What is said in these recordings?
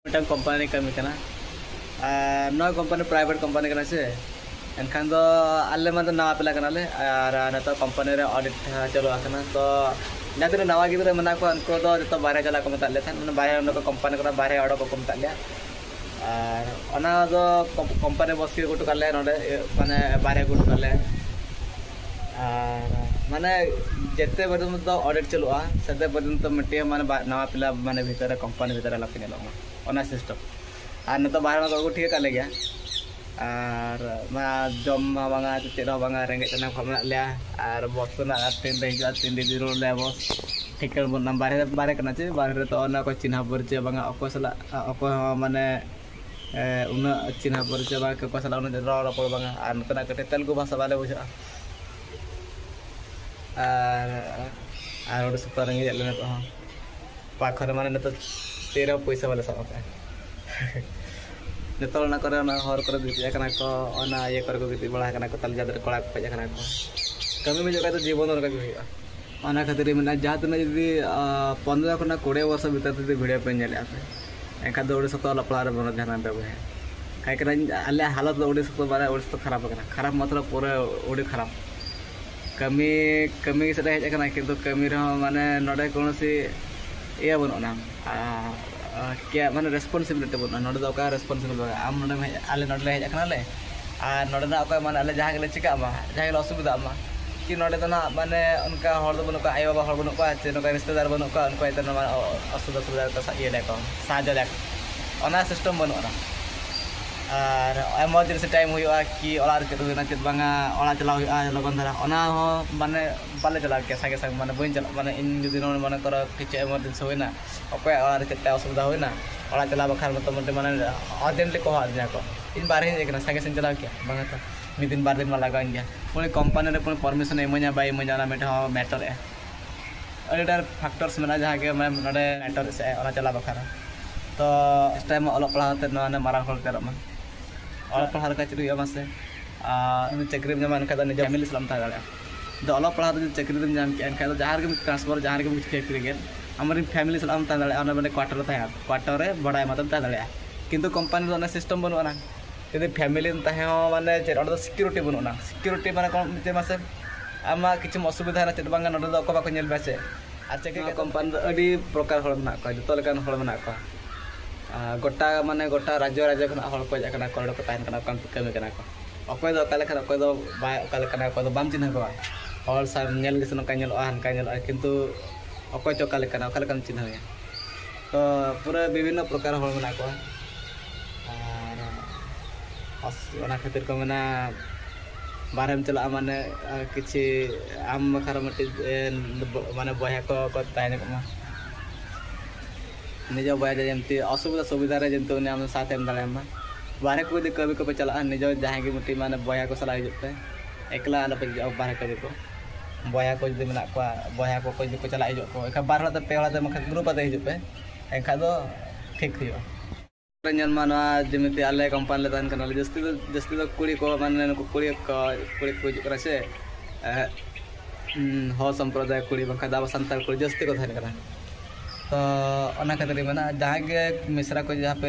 mitten company कमी करना नौ company private company करना से एनखान दो आले मतलब नवा पेला करना ले और नतो कंपनी रे ऑडिट चलो आकना तो नाते नवा गिदरे मना को उनको दो तो बाहर चला को मत ले थान मन बाहर उनको कंपनी करा बाहर ऑर्डर को मत ले और अना दो कंपनी बस के गुट करले नडे माने बाहर गुट करले और माने जेते पर्यंत तो ऑडिट चलुआ सेते पर्यंत मिटे माने नवा पेला माने भीतर कंपनी भीतर लपने लो ओना सिस्टम और नतो बाहर में को ठीक कर ले गया और मा जम बांगा चेद बांगा रेंगे तना खमना ले और बॉस ना 3 दिन जीरो ले बॉस ठीक कर बन बाहर बाहर करना चे बाहर तो ओना को चिन्ह परिचय बांगा अको सला अको माने उना चिन्ह परिचय बा को सला उना रो पड़ बांगा और नतना कटे तेलुगु भाषा वाले बुझा और ओडे सुपर रेंगे ले तो पाखर माने न तो 13 पैसा वाले सब नितल ना करे ना हर करे दिया कना को ओना ये कर को गिती बड़ा कना को तल जादर कोड़ा को पजा कना को कमी में जो का तो जीवन और का हुआ ओना खातिर में जहां तने यदि 15 खना 20 वर्ष भीतर यदि वीडियो पे नेले आते एका दौड़े सतो लपला रे बन ध्यान पे बहे काई करा अल्ले हालत ओडे सतो बारे ओडे सतो खराब कना खराब मतलब पूरा ओडे खराब कमी कमी से हेज कना किंतु कमी रे माने नडे कोनोसी ए बनोना क्या माने रेस्पॉन्सिबिलिटी बना नोडे दो का रेस्पॉन्सिबल आम नोडे आले नोडे हेज कना ले आ नोडे ना ओका माने आले जहां गेले चिका मा जहां गेले असुविधा मा कि नोडे तो ना माने उनका हर दो बनो का आयो बाबा हर बनो का चे नोका रिश्तेदार बनो का उनको इतना माने असुविधा का ये देखो साजा देख ओना सिस्टम बनो ना और इमरजेंसी टाइम हुआ कि ओलार के दुना चित बांगा ओला चला हुआ लगन धरा ओना हो माने बाले चला के संगे संग माने बइन चला माने इन जदि नो माने कर किछ इमरजेंसी होइना ओके ओलार के असुविधा होइना ओला चला बखार मत मते माने अर्जेंटली को हाल जाको इन बारे एकना संगे संग चला के बांगा तो मिद दिन बार दिन मा लगा इंडिया पुनी कंपनी रे पुनी परमिशन एमोनिया बाई मजा ना मेट हो मैटर है अरेडर फैक्टर्स मेना जहां के मैं नडे मैटर से ओला चला बखार तो इस टाइम ओला पढ़ा ते न मारा होल कर मा और पढ़ा का चुरी मासे चक्री में जमा का निज फैमिली सलाम था दो अल पढ़ा चक्री में जाम के जहाँ के ट्रांसफर जहाँ के फैक्ट्री के हमारी फैमिली सलाम था मैंने क्वार्टर था क्वार्टर रे बड़ा मतलब था किंतु कंपनी सिस्टम बनूना यदि फैमिली माने चेद सिक्योरिटी बनूना सिक्योरिटी माने कौन मासे आमा किसी असुविधा ना चेद बांगा नोडे दो बाको नेल बेसे और चेक कंपनी अड़ी प्रकार हल मेना को जतो लेकान हल मेना को गोटा माने गोटा राज्य राज्य खन हल को जाकना कोड को तान कना कमी कना को अकोय दो काले खन अकोय दो बाय काले कना को दो बाम चिन्ह को हल सा नेल गिसन का नेल हनका नेल किंतु अकोय चो काले कना चिन्ह है तो पूरा विभिन्न प्रकार हल मेना को और ओना खातिर को मेना बारहम चला माने किछि आम मखार मटी माने बया को ताने को निज बया जमती असुविधा सुविधा रे जमती उन्हें हम साथ एम दाड़े मा बाहर को यदि कभी को चला निज जहां की मुठी माने बया को सला हिजुते एकला आलो पे बाहर कभी को बया को यदि मेना को बया को यदि को चला हिजु को एका बार हला पे हला मखा ग्रुप आते हिजु पे एखा दो ठीक हियो रंजन मानवा जमिति आले कंपनी ले तन कनाल जस्ती तो कुड़ी को माने कुड़ी को हिजु करा से हो संप्रदाय कुड़ी बखा दावा संताल कुड़ी जस्ती को थान करा तो ओना खातिर माने जहां के मिश्रा को जहां पे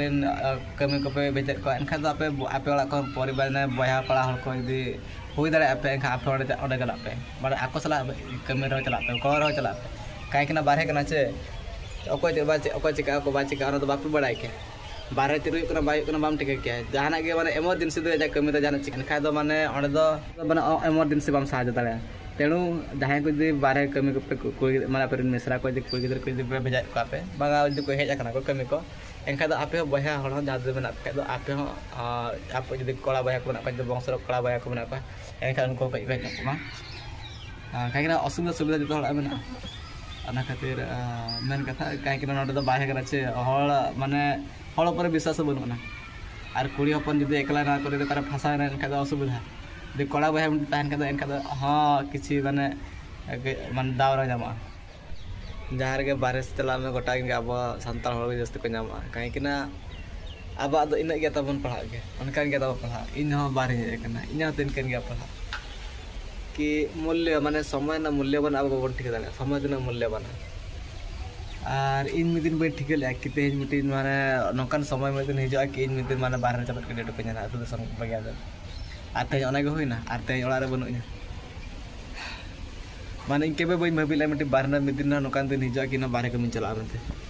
कमी को पे भेज को एनखा तो आपे आपे वाला को परिवार ने बया पड़ा हल को यदि हुई दाड़े आपे एनखा आपे ओडे गला पे माने आको सला कमी रो चला पे को रो चला पे काई केना बारे कना छे ओको चिका को बा चिका ओना तो बापे बड़ाई के बारे तिरु कना बाय कना बाम टिके के जहाना के माने इमरजेंसी दो जा कमी तो जाना चिकन खा दो माने ओडे दो माने इमरजेंसी बाम साज दाड़े तेणु जहाँ को जी बारे कमी को माने आप मिश्रा को कुड़ी गिद्रा को भेजा को आपे बांगा जो को हेज को कमी को एनखा दो आपे बया हड़ जहाँ दो मेना पे आपे आप जो कड़ा बया को मेना वंश कड़ा बया को मेना एनखा उनको हेज मा कहीं असुविधा सुविधा जो हड़ा मेना ओना खातिर मेन कथा कहीं नोडे दो बाहे करा छे हड़ माने हड़ पर विश्वास बनुना और कुड़ी हपन जो एकला ना करे तो फांसा एनखा दो असुविधा दे कड़ा बया तहन का एनखा हाँ किसी माने माने दावरा जामा जहाँ के बारे से चला में गोटा अब सानताल हड़ जस्ती को नामा कहीं अब इन तबन पढ़ा के उनकान तब पढ़ा इन बारे हेकना इन तीन पढ़ा कि मूल्य माने समय ना मूल्यवान अब बाबन ठीक दाड़ा समय दिन मूल्यवान और इन मिद दिन बी ठिक लिया कि तेज मिट्टी माने नौकान समय मिद दिन हिजुआ कि इन मिद दिन माने बाहर चलत के डेट पे अतु दिसम बगिया दे और तेज ओना गे हुईना और तेज ओड़ा रे बनुइया माने इन केबे बई भाबिला मिट्टी बाहर मिद दिन नौकान दिन हिजुआ कि ना बाहर कमी चला मनते